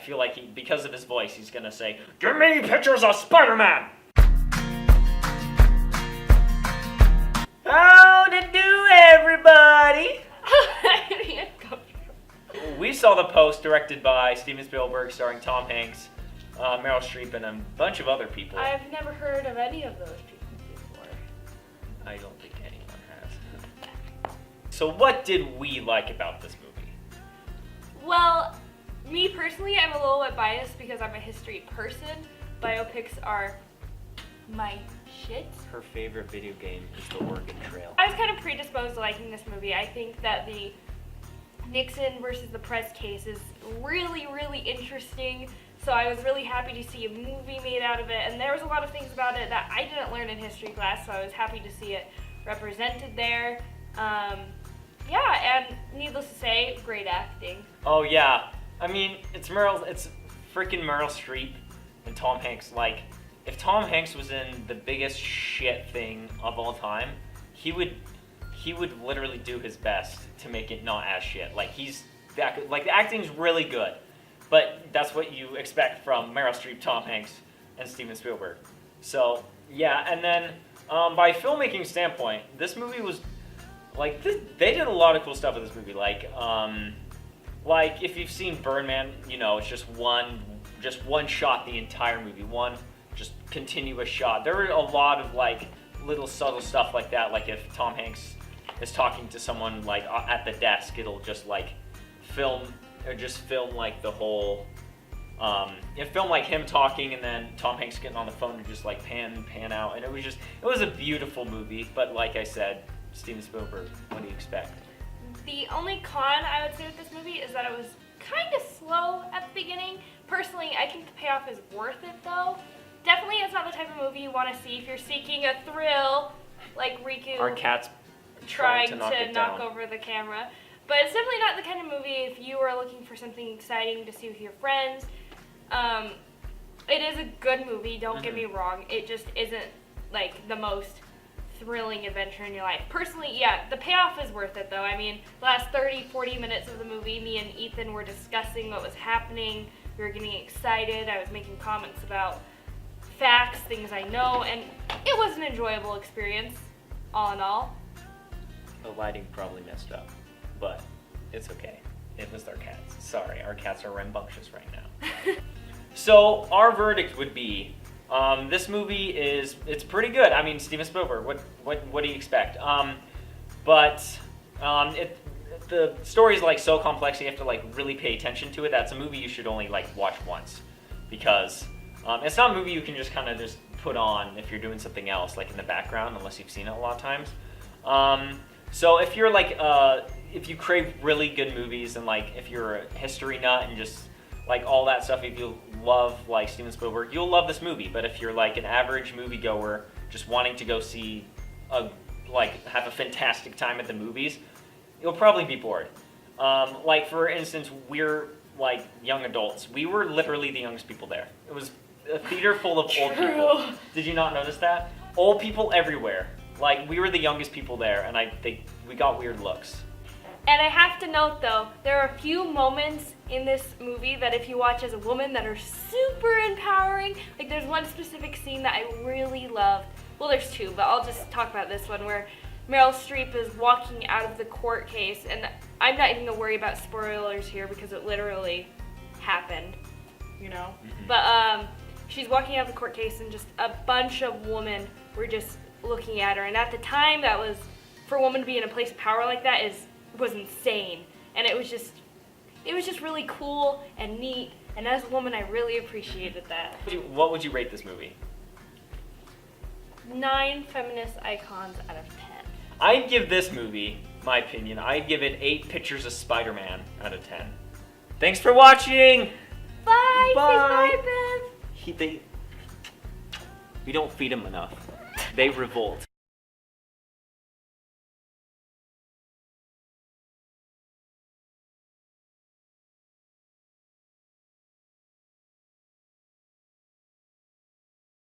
feel like because of his voice, he's gonna say, "Give me pictures of Spider-Man!" How to do, everybody? We saw The Post, directed by Stephen Spielberg, starring Tom Hanks, Meryl Streep, and a bunch of other people. I've never heard of any of those people before. I don't think anyone has. So what did we like about this movie? Well, me personally, I'm a little bit biased because I'm a history person. Biopics are my shit. Her favorite video game is the Oregon Trail. I was kind of predisposed to liking this movie. I think that the Nixon versus the press case is really, really interesting. So I was really happy to see a movie made out of it. And there was a lot of things about it that I didn't learn in history class, so I was happy to see it represented there. Yeah, and needless to say, great acting. Oh yeah, I mean, it's freaking Meryl Streep and Tom Hanks. Like, if Tom Hanks was in the biggest shit thing of all time, he would literally do his best to make it not as shit. Like, the acting's really good, but that's what you expect from Meryl Streep, Tom Hanks, and Steven Spielberg. So yeah, and then by filmmaking standpoint, this movie was like they did a lot of cool stuff with this movie. Like if you've seen Birdman, you know it's just one shot the entire movie, one just continuous shot. There were a lot of like little subtle stuff like that. Like if Tom Hanks is talking to someone like at the desk, it'll just like film like the whole. It filmed like him talking and then Tom Hanks getting on the phone and just like pan out, and it was a beautiful movie. But like I said, Steven Spielberg, what do you expect? The only con I would say with this movie is that it was kind of slow at the beginning. Personally, I think the payoff is worth it though. Definitely it's not the type of movie you want to see if you're seeking a thrill, like Riku Our cat's trying to knock knock over the camera. But it's definitely not the kind of movie if you are looking for something exciting to see with your friends. It is a good movie, don't get me wrong. It just isn't like the most thrilling adventure in your life. Personally, yeah, the payoff is worth it though. I mean, the last 30-40 minutes of the movie, me and Ethan were discussing what was happening. We were getting excited. I was making comments about facts, things I know, and it was an enjoyable experience, all in all. The lighting probably messed up, but it's okay. It was our cats. Sorry, our cats are rambunctious right now. So our verdict would be, this movie it's pretty good. I mean, Steven Spielberg, what do you expect? But the story's like so complex, you have to like really pay attention to it. That's a movie you should only like watch once, because it's not a movie you can just kind of just put on if you're doing something else, like in the background, unless you've seen it a lot of times. So if you're like, if you crave really good movies and like if you're a history nut and just like all that stuff, if you love like Steven Spielberg, you'll love this movie. But if you're like an average moviegoer just wanting to go see have a fantastic time at the movies, you'll probably be bored. Like for instance, we're like young adults. We were literally the youngest people there. It was a theater full of old people. Did you not notice that? Old people everywhere. Like we were the youngest people there, and we got weird looks. And I have to note though, there are a few moments in this movie that if you watch as a woman that are super empowering. Like there's one specific scene that I really loved. Well, there's two, but I'll just talk about this one where Meryl Streep is walking out of the court case, and I'm not even gonna worry about spoilers here because it literally happened, you know? But she's walking out of the court case and just a bunch of women were just looking at her. And at the time, that was, for a woman to be in a place of power like that was insane. And it was just really cool and neat. And as a woman, I really appreciated that. What would you rate this movie? 9 feminist icons out of 10. I'd give this movie, my opinion, I'd give it 8 pictures of Spider-Man out of 10. Thanks for watching! Bye! Bye! Say bye, Bev! We don't feed them enough. They revolt.